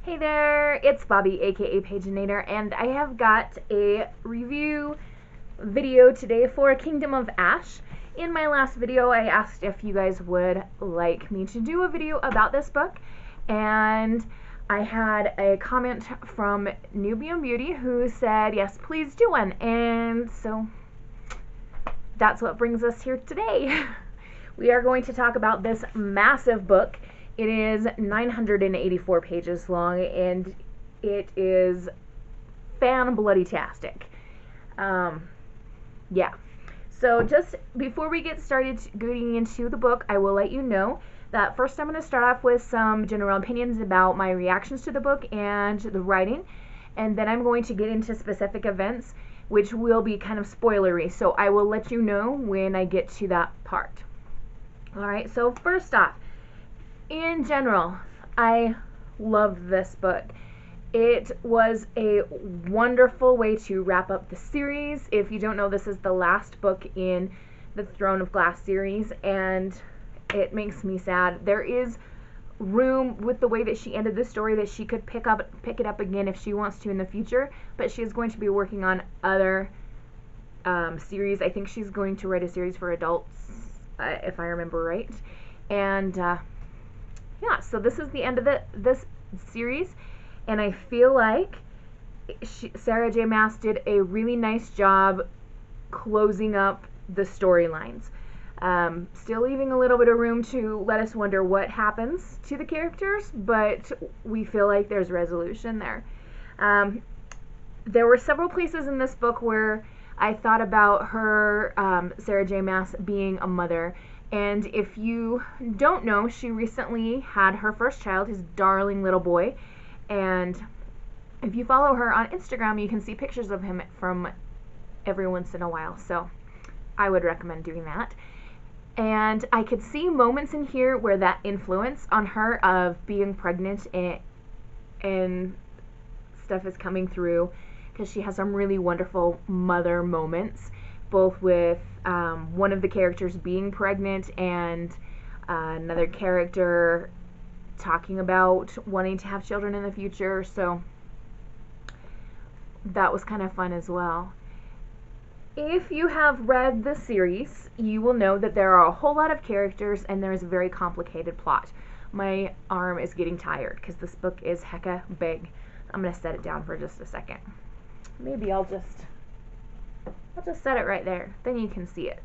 Hey there, it's Bobby, aka Paginator, and I have got a review video today for Kingdom of Ash. In my last video, I asked if you guys would like me to do a video about this book, and I had a comment from Nubian Beauty who said, yes, please do one, and so that's what brings us here today. We are going to talk about this massive book. It is 984 pages long, and it is fan-bloody-tastic. Yeah. So just before we get started getting into the book, I will let you know that first I'm going to start off with some general opinions about my reactions to the book and the writing, and then I'm going to get into specific events, which will be kind of spoilery, so I will let you know when I get to that part. Alright, so first off, in general, I love this book. It was a wonderful way to wrap up the series. If you don't know, this is the last book in the Throne of Glass series, and it makes me sad. There is room with the way that she ended the story that she could pick it up again if she wants to in the future, but she is going to be working on other series. I think she's going to write a series for adults, if I remember right. And yeah, so this is the end of this series, and I feel like Sarah J. Maas did a really nice job closing up the storylines. Still leaving a little bit of room to let us wonder what happens to the characters, but we feel like there's resolution there. There were several places in this book where I thought about her, Sarah J. Maas, being a mother. And if you don't know, she recently had her first child, his darling little boy. And if you follow her on Instagram, you can see pictures of him from every once in a while. So I would recommend doing that. And I could see moments in here where that influence on her of being pregnant and stuff is coming through, because she has some really wonderful mother moments, both with one of the characters being pregnant and another character talking about wanting to have children in the future. So that was kind of fun as well. If you have read the series, you will know that there are a whole lot of characters and there is a very complicated plot. My arm is getting tired because this book is hecka big. I'm going to set it down for just a second. Maybe I'll just set it right there. Then you can see it.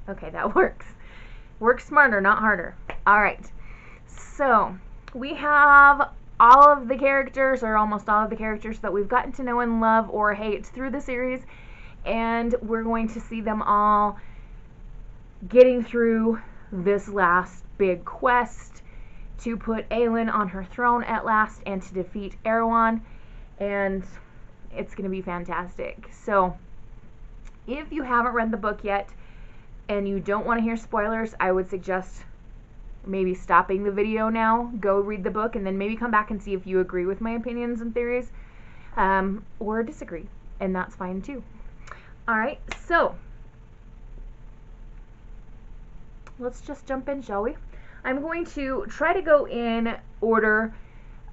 Okay, that works. Works smarter, not harder. Alright, so we have all of the characters, or almost all of the characters that we've gotten to know and love or hate through the series, and we're going to see them all getting through this last big quest to put Aelin on her throne at last and to defeat Erewhon, and it's going to be fantastic. So if you haven't read the book yet and you don't want to hear spoilers, I would suggest maybe stopping the video now, go read the book, and then maybe come back and see if you agree with my opinions and theories, or disagree, and that's fine too. Alright, so let's just jump in, shall we? I'm going to try to go in order.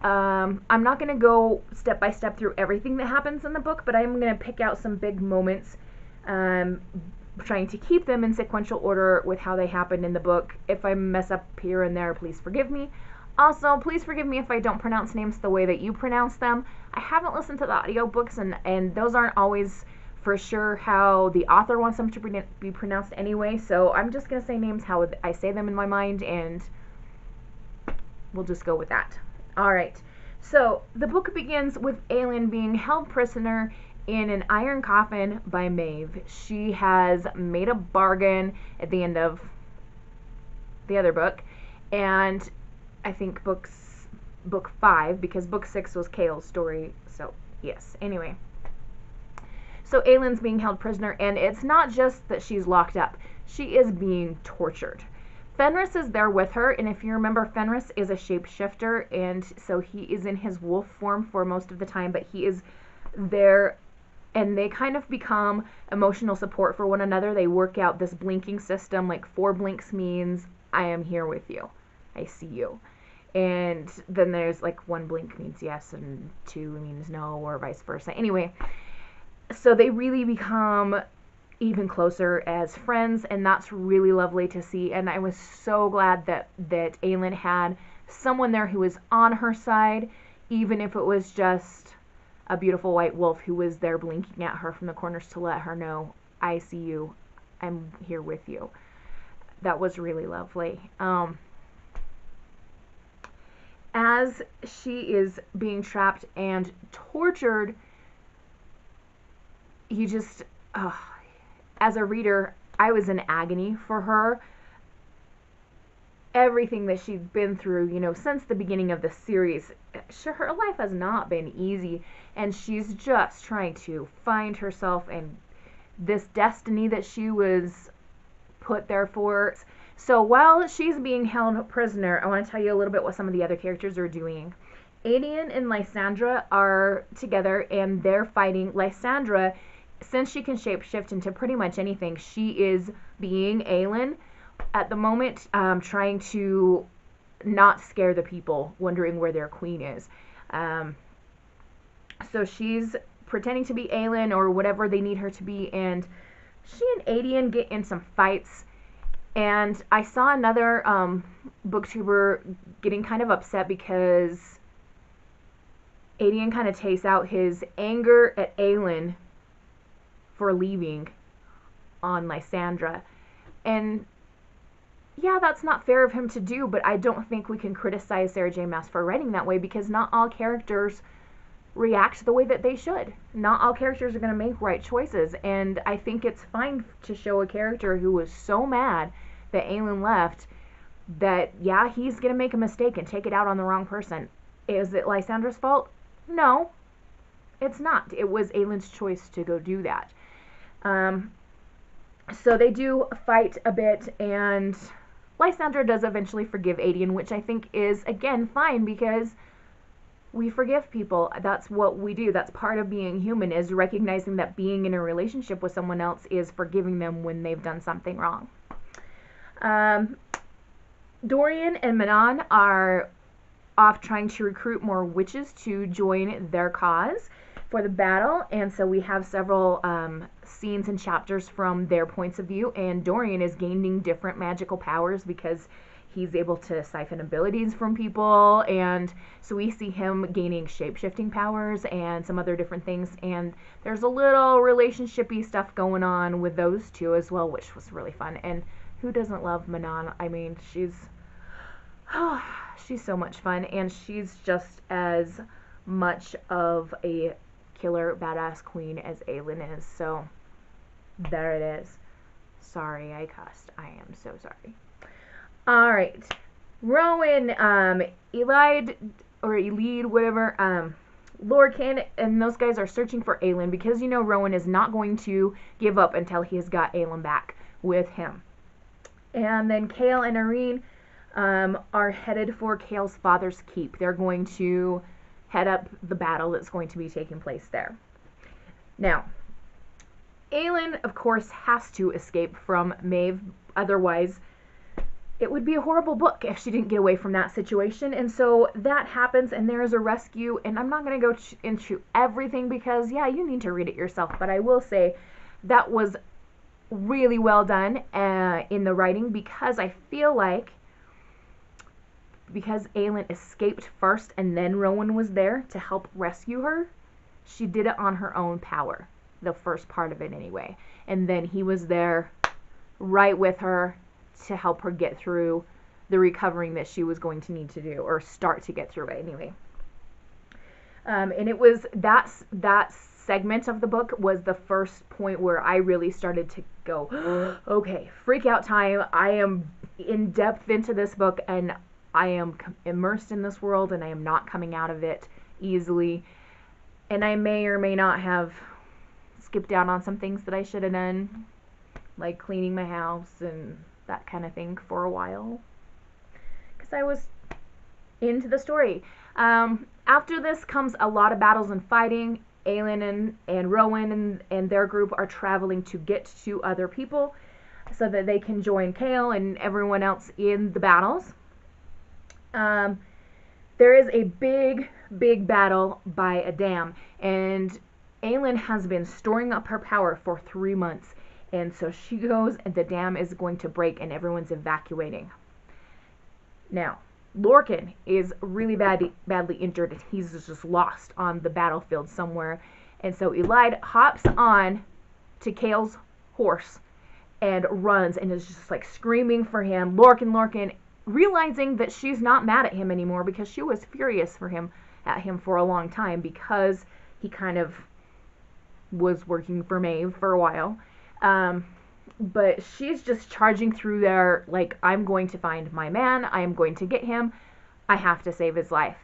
I'm not going to go step by step through everything that happens in the book, but I'm going to pick out some big moments, trying to keep them in sequential order with how they happened in the book. If I mess up here and there, please forgive me. Also, please forgive me if I don't pronounce names the way that you pronounce them. I haven't listened to the audiobooks, and those aren't always for sure how the author wants them to be pronounced anyway, so I'm just going to say names how I say them in my mind, and we'll just go with that. Alright, so the book begins with Aelin being held prisoner in an iron coffin by Maeve. She has made a bargain at the end of the other book, and I think book 5, because book 6 was Chaol's story, so yes, anyway. So Aelin's being held prisoner, and it's not just that she's locked up, she is being tortured. Fenris is there with her, and if you remember, Fenris is a shapeshifter, and so he is in his wolf form for most of the time, but he is there, and they kind of become emotional support for one another. They work out this blinking system, like 4 blinks means I am here with you, I see you. And then there's like one blink means yes and two means no, or vice versa. Anyway, so they really become even closer as friends, and that's really lovely to see. And I was so glad that Aelin had someone there who was on her side, even if it was just a beautiful white wolf who was there blinking at her from the corners to let her know, I see you, I'm here with you. That was really lovely. As she is being trapped and tortured, you just, as a reader, I was in agony for her. Everything that she's been through, since the beginning of the series, sure, her life has not been easy, and she's just trying to find herself and this destiny that she was put there for. So while she's being held prisoner, I want to tell you a little bit what some of the other characters are doing. Aedion and Lysandra are together, and they're fighting. Lysandra, since she can shapeshift into pretty much anything, she is being Aelin at the moment, trying to not scare the people, wondering where their queen is. So she's pretending to be Aelin or whatever they need her to be, and she and Aedion get in some fights. And I saw another booktuber getting kind of upset because Aedion kind of takes out his anger at Aelin for leaving on Lysandra. And yeah, that's not fair of him to do, but I don't think we can criticize Sarah J. Maas for writing that way, because not all characters react the way that they should. Not all characters are going to make right choices, and I think it's fine to show a character who was so mad that Aelin left that, yeah, he's going to make a mistake and take it out on the wrong person. Is it Lysandra's fault? No, it's not. It was Aelin's choice to go do that. So they do fight a bit, and Lysandra does eventually forgive Aedion, which I think is, again, fine, because we forgive people. That's what we do. That's part of being human, is recognizing that being in a relationship with someone else is forgiving them when they've done something wrong. Dorian and Manon are off trying to recruit more witches to join their cause for the battle, and so we have several scenes and chapters from their points of view, and Dorian is gaining different magical powers because he's able to siphon abilities from people, and so we see him gaining shape-shifting powers and some other different things, and there's a little relationship-y stuff going on with those two as well, which was really fun. And who doesn't love Manon? I mean, she's so much fun, and she's just as much of a killer badass queen as Aelin is. So there it is. Sorry I cussed. I am so sorry. Alright, Rowan, Elide, whatever, Lorcan, and those guys are searching for Aelin, because Rowan is not going to give up until he has got Aelin back with him. And then Chaol and Irene are headed for Chaol's father's keep. They're going to head up the battle that's going to be taking place there. Now, Aelin, of course, has to escape from Maeve, otherwise it would be a horrible book if she didn't get away from that situation. And so that happens, and there is a rescue, and I'm not going to go into everything because, yeah, you need to read it yourself, but I will say that was really well done in the writing, because I feel like because Aelin escaped first and then Rowan was there to help rescue her, she did it on her own power, the first part of it anyway, and then he was there right with her to help her get through the recovering that she was going to need to do, or start to get through it anyway. And it was that segment of the book was the first point where I really started to go, okay, freak out time. I am in depth into this book, and I am immersed in this world, and I am not coming out of it easily. And I may or may not have skipped out on some things that I should have done, like cleaning my house and that kind of thing for a while, because I was into the story. After this comes a lot of battles and fighting. Aelin and Rowan and their group are traveling to get to other people so that they can join Chaol and everyone else in the battles. there is a big battle by a dam, and Aelin has been storing up her power for 3 months. And so she goes, and the dam is going to break, and everyone's evacuating. Now, Lorcan is really badly injured, and he's just lost on the battlefield somewhere. And so Elide hops on to Kale's horse and runs and is just like screaming for him. Lorcan, realizing that she's not mad at him anymore because she was furious at him for a long time because he kind of was working for Maeve for a while. But she's just charging through there like, I'm going to find my man. I am going to get him. I have to save his life.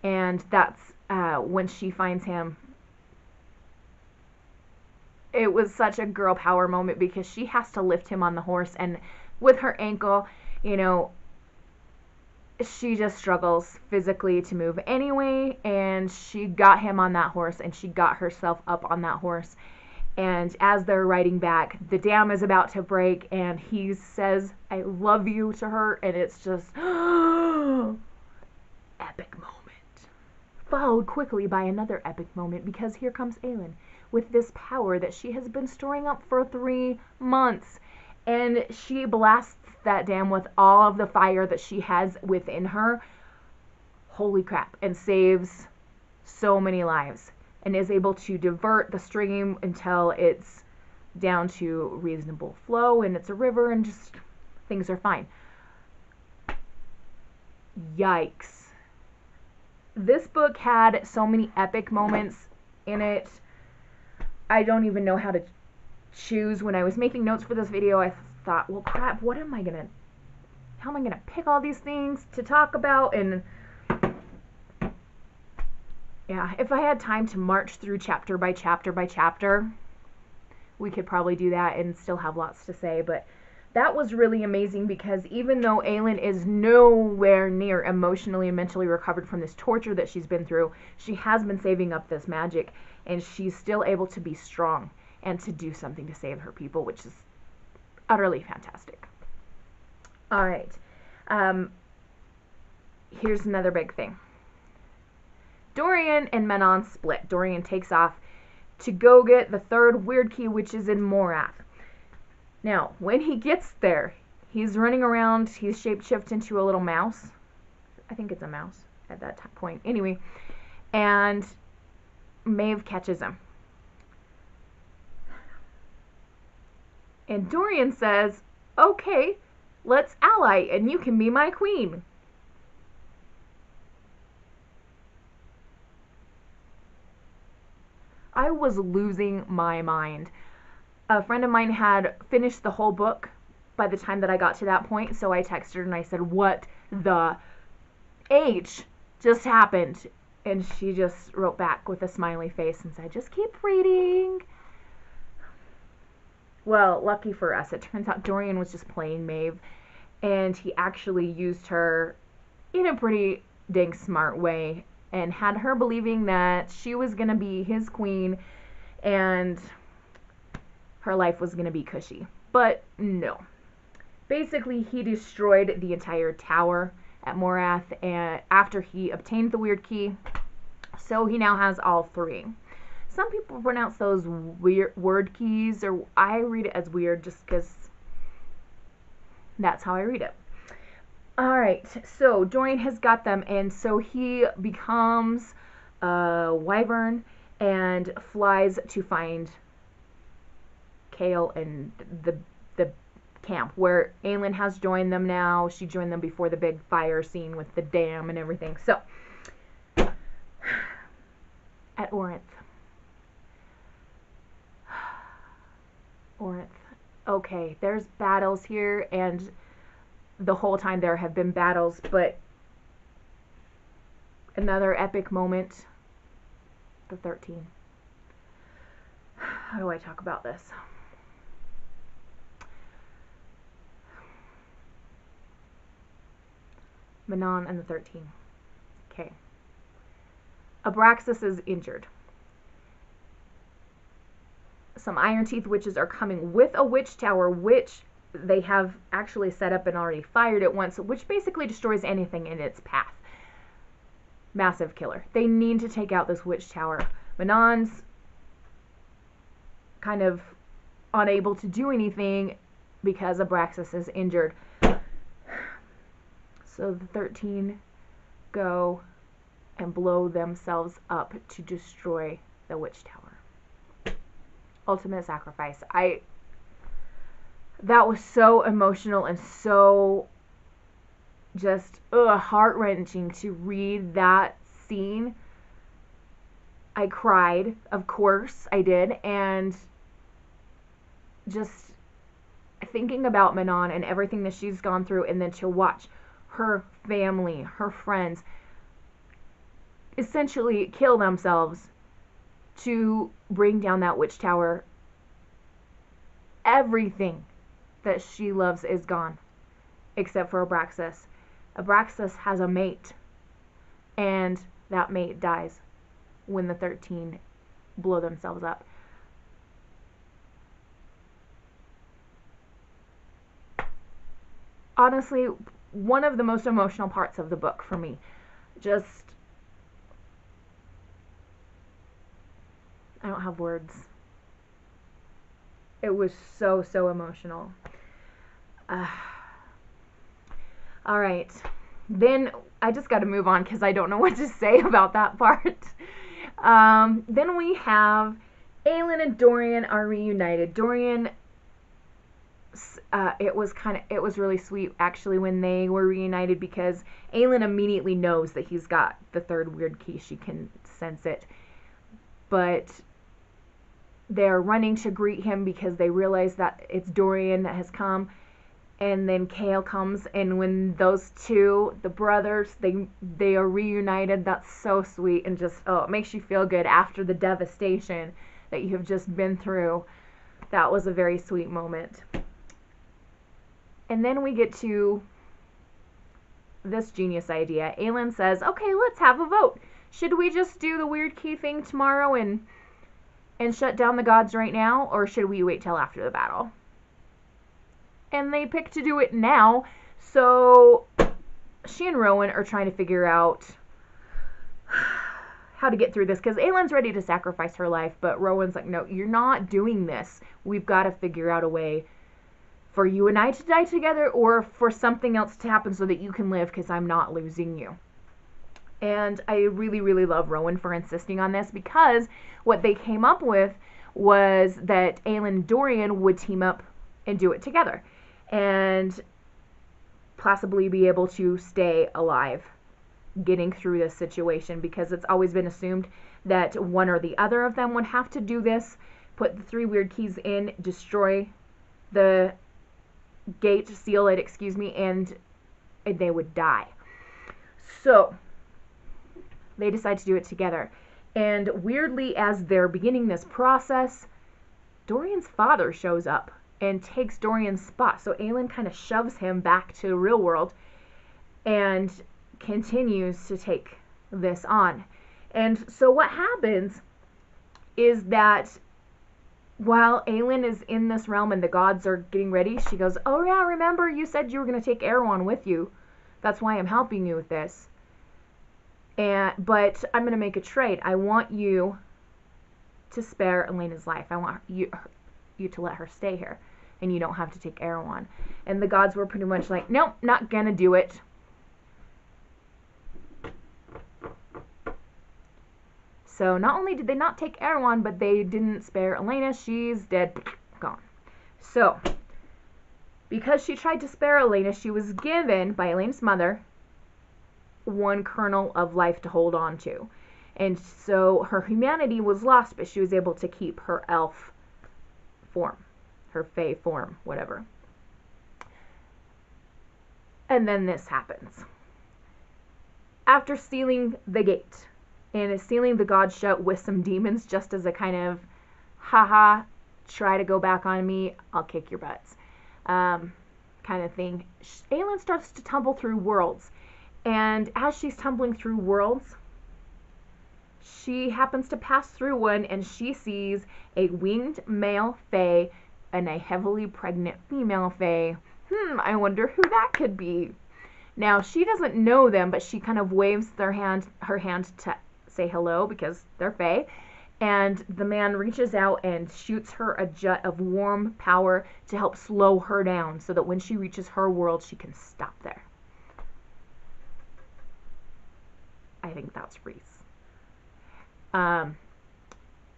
And that's when she finds him. It was such a girl power moment because she has to lift him on the horse. And with her ankle, you know, she just struggles physically to move anyway. And she got him on that horse, and she got herself up on that horse. And as they're riding back, the dam is about to break, and he says, I love you to her, and it's just epic moment. Followed quickly by another epic moment, because here comes Aelin with this power that she has been storing up for 3 months. And she blasts that dam with all of the fire that she has within her. Holy crap. And saves so many lives. And is able to divert the stream until it's down to reasonable flow and it's a river and just things are fine. Yikes. This book had so many epic moments in it. I don't even know how to choose. When I was making notes for this video, I thought, well, crap, how am I gonna pick all these things to talk about? And yeah, if I had time to march through chapter by chapter by chapter, we could probably do that and still have lots to say. But that was really amazing because even though Aelin is nowhere near emotionally and mentally recovered from this torture that she's been through, she has been saving up this magic, and she's still able to be strong and to do something to save her people, which is utterly fantastic. All right. Here's another big thing. Dorian and Manon split. Dorian takes off to go get the third weird key, which is in Morath. Now, when he gets there, he's running around. He's shapeshifted into a little mouse. I think it's a mouse at that point. Anyway, and Maeve catches him. And Dorian says, okay, let's ally, and you can be my queen. I was losing my mind. A friend of mine had finished the whole book by the time that I got to that point, so I texted her and I said, what the H just happened? And she just wrote back with a smiley face and said, just keep reading. Well, lucky for us, it turns out Dorian was just playing Maeve, and he actually used her in a pretty dang smart way and had her believing that she was going to be his queen and her life was going to be cushy. But no. Basically, he destroyed the entire tower at Morath and after he obtained the weird key. So he now has all 3. Some people pronounce those weird word keys, or I read it as weird just because that's how I read it. Alright, so Dorian has got them, and so he becomes a wyvern and flies to find Kale and the camp where Aelin has joined them now. She joined them before the big fire scene with the dam and everything. So, at Orinth. Okay, there's battles here, and the whole time there have been battles, but another epic moment. The 13. How do I talk about this? Manon and the 13. Okay. Abraxas is injured. Some Iron Teeth witches are coming with a witch tower, which they have actually set up and already fired at once, which basically destroys anything in its path. massive killer. They need to take out this witch tower. Manon's kind of unable to do anything because Abraxas is injured. So the 13 go and blow themselves up to destroy the witch tower. Ultimate sacrifice. That was so emotional and so just heart-wrenching to read that scene. I cried, of course I did, and just thinking about Manon and everything that she's gone through, and then to watch her family, her friends, essentially kill themselves to bring down that witch tower. Everything that she loves is gone, except for Abraxas. Abraxas has a mate, and that mate dies when the 13 blow themselves up. Honestly, one of the most emotional parts of the book for me. Just, I don't have words. It was so, so emotional. Alright, then I just got to move on because I don't know what to say about that part. Then we have Aelin and Dorian are reunited. Dorian, it was really sweet actually when they were reunited, because Aelin immediately knows that he's got the third weird key. She can sense it. But they're running to greet him because they realize that it's Dorian that has come. And then Chaol comes, and when those two, the brothers, they are reunited, that's so sweet, and just, it makes you feel good after the devastation that you have just been through. That was a very sweet moment. And then we get to this genius idea. Aelin says, okay, let's have a vote. Should we just do the weird key thing tomorrow and shut down the gods right now, or should we wait till after the battle? And they pick to do it now, so she and Rowan are trying to figure out how to get through this, because Aelin's ready to sacrifice her life, but Rowan's like, no, you're not doing this. We've got to figure out a way for you and I to die together, or for something else to happen so that you can live, because I'm not losing you. And I really, really love Rowan for insisting on this, because what they came up with was that Aelin and Dorian would team up and do it together, and possibly be able to stay alive getting through this situation, because it's always been assumed that one or the other of them would have to do this, put the 3 weird keys in, destroy the gate, seal it, and they would die. So they decide to do it together. And weirdly, as they're beginning this process, Dorian's father shows up and takes Dorian's spot. So Aelin kind of shoves him back to the real world and continues to take this on. And so what happens is that while Aelin is in this realm and the gods are getting ready, she goes, oh yeah, remember you said you were going to take Erewhon with you. That's why I'm helping you with this. But I'm going to make a trade. I want you to spare Elena's life. I want you to let her stay here, and you don't have to take Erewhon. And the gods were pretty much like, nope, not gonna do it. So not only did they not take Erewhon, but they didn't spare Elena. She's dead, gone. So because she tried to spare Elena, she was given by Elena's mother 1 kernel of life to hold on to. And so her humanity was lost, but she was able to keep her elf form, her fae form, whatever. And then this happens. After sealing the gate and sealing the gods shut with some demons, just as a kind of, haha, try to go back on me, I'll kick your butts, kind of thing, Aelin starts to tumble through worlds. And as she's tumbling through worlds, she happens to pass through one, and she sees a winged male fae and a heavily pregnant female fae. I wonder who that could be. Now, she doesn't know them, but she kind of waves her hand to say hello because they're Fae. And the man reaches out and shoots her a jet of warm power to help slow her down so that when she reaches her world, she can stop there. I think that's Reese. I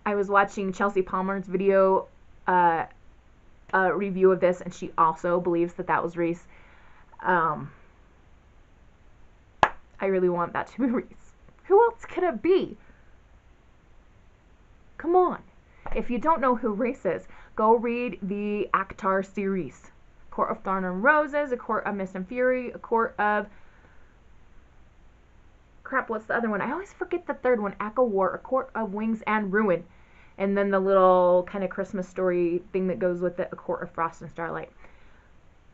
was watching Chelsea Palmer's video review of this, and she also believes that that was Reese. I really want that to be Reese. Who else could it be? Come on. If you don't know who Reese is, go read the Akhtar series. Court of Thorn and Roses, A Court of Mist and Fury, A Court of... Crap, what's the other one? I always forget the third one. Aka War, A Court of Wings and Ruin. And then the little kind of Christmas story thing that goes with it, A Court of Frost and Starlight.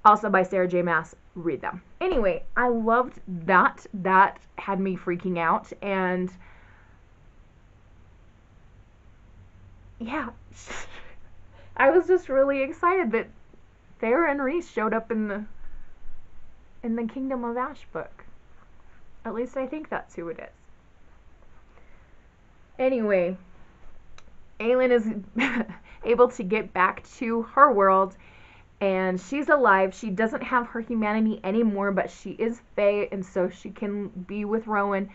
Also by Sarah J. Maas. Read them. Anyway, I loved that. That had me freaking out. And yeah, I was just really excited that Farrah and Reese showed up in the Kingdom of Ash book. At least I think that's who it is. Anyway, Aelin is able to get back to her world, and she's alive. She doesn't have her humanity anymore, but she is Fae, and so she can be with Rowan,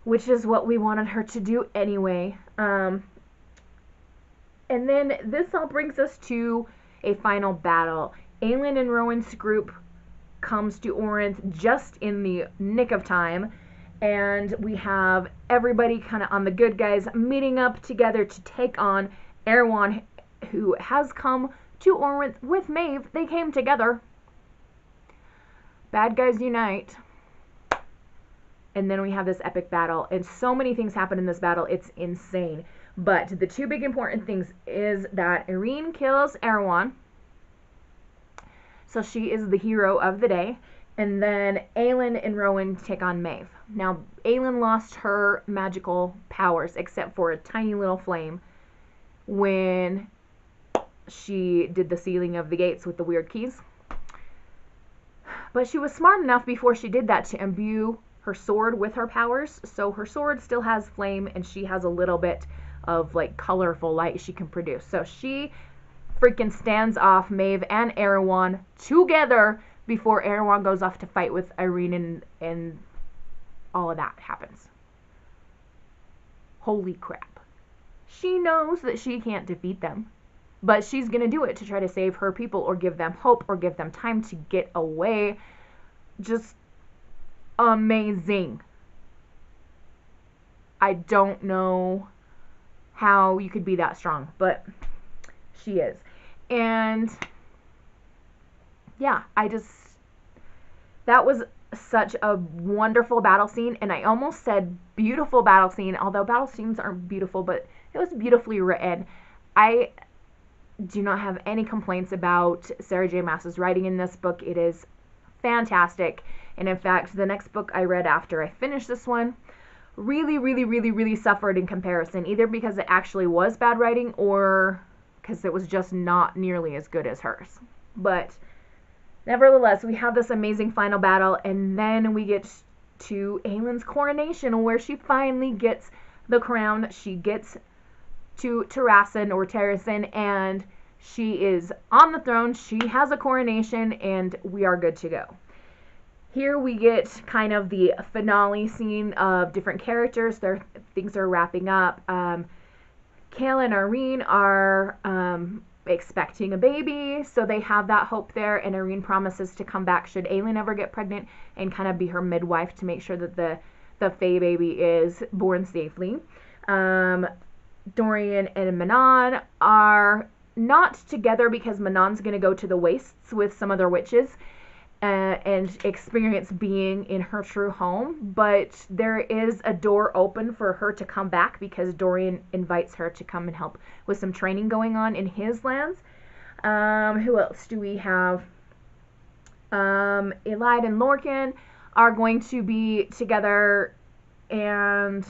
which is what we wanted her to do anyway. And then this all brings us to a final battle. Aelin and Rowan's group comes to Orinth just in the nick of time, and we have everybody kind of on the good guys meeting up together to take on Erewhon, who has come to Orinth with Maeve. They came together. Bad guys unite. And then we have this epic battle, and so many things happen in this battle, it's insane. But the two big important things is that Irene kills Erewhon, so she is the hero of the day. And then Aelin and Rowan take on Maeve. Now, Aelin lost her magical powers, except for a tiny little flame, when she did the sealing of the gates with the weird keys. But she was smart enough before she did that to imbue her sword with her powers. So her sword still has flame, and she has a little bit of like colorful light she can produce. So she freaking stands off Maeve and Erewhon together before Erewhon goes off to fight with Irene, and all of that happens. Holy crap. She knows that she can't defeat them, but she's going to do it to try to save her people or give them hope or give them time to get away. Just amazing. I don't know how you could be that strong, but she is. And yeah, that was such a wonderful battle scene, and I almost said beautiful battle scene, although battle scenes aren't beautiful, but it was beautifully written. I do not have any complaints about Sarah J. Maas's writing in this book. It is fantastic, and in fact, the next book I read after I finished this one really suffered in comparison, either because it actually was bad writing or because it was just not nearly as good as hers. But nevertheless, we have this amazing final battle, and then we get to Aelin's coronation, where she finally gets the crown. She gets to Terrasen, and she is on the throne. She has a coronation, and we are good to go. Here we get kind of the finale scene of different characters. Things are wrapping up. Kayla and Irene are expecting a baby, so they have that hope there, and Irene promises to come back should Aelin ever get pregnant and kind of be her midwife to make sure that the Fae baby is born safely. Dorian and Manon are not together because Manon's going to go to the Wastes with some other witches and experience being in her true home, but there is a door open for her to come back because Dorian invites her to come and help with some training going on in his lands. Who else do we have? Elide and Lorcan are going to be together, and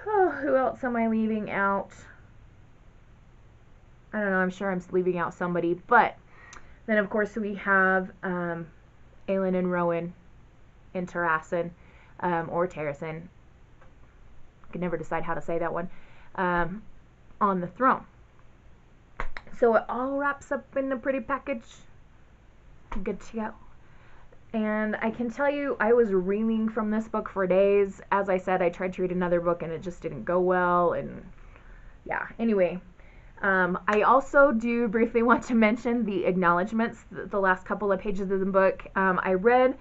who else am I leaving out? I don't know, I'm sure I'm leaving out somebody, but then of course we have Aelin and Rowan and Terrasen, or Terrasen, I can never decide how to say that one, on the throne. So it all wraps up in a pretty package. Good to go. And I can tell you, I was reeling from this book for days. As I said, I tried to read another book and it just didn't go well. And yeah, anyway. I also do briefly want to mention the acknowledgments, the last couple of pages of the book. I read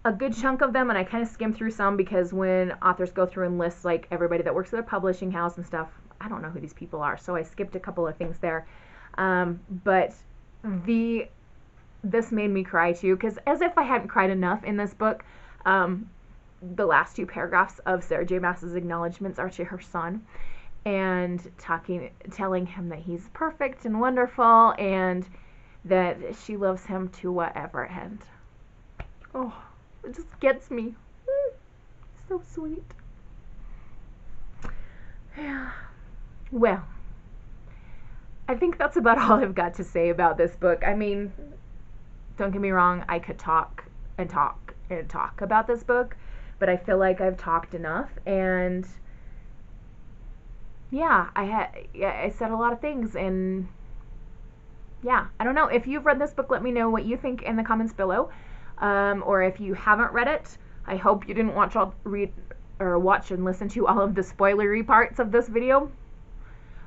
a good chunk of them, and I kind of skimmed through some because when authors go through and list like everybody that works at their publishing house and stuff, I don't know who these people are, so I skipped a couple of things there. But this made me cry too, because as if I hadn't cried enough in this book, the last 2 paragraphs of Sarah J. Maas's acknowledgments are to her son, and telling him that he's perfect and wonderful, and that she loves him to whatever end. Oh, it just gets me. So sweet. Yeah. Well, I think that's about all I've got to say about this book. I mean, don't get me wrong, I could talk and talk and talk about this book, but I feel like I've talked enough, and yeah, I said a lot of things, and yeah, I don't know. If you've read this book, let me know what you think in the comments below. Or if you haven't read it, I hope you didn't watch and listen to all of the spoilery parts of this video.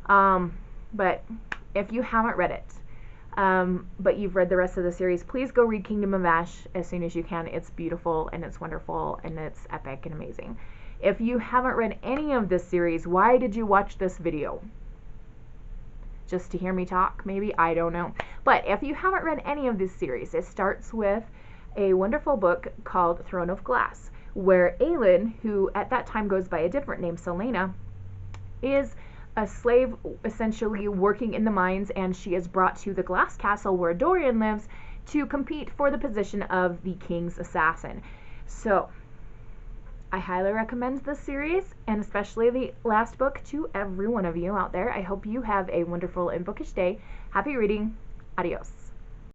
But if you haven't read it, but you've read the rest of the series, please go read Kingdom of Ash as soon as you can. It's beautiful, and it's wonderful, and it's epic and amazing. If you haven't read any of this series, why did you watch this video? Just to hear me talk, maybe? I don't know. But if you haven't read any of this series, it starts with a wonderful book called Throne of Glass, where Aelin, who at that time goes by a different name, Selena, is a slave essentially working in the mines, and she is brought to the glass castle where Dorian lives to compete for the position of the king's assassin. So I highly recommend this series, and especially the last book, to every one of you out there. I hope you have a wonderful and bookish day. Happy reading. Adios.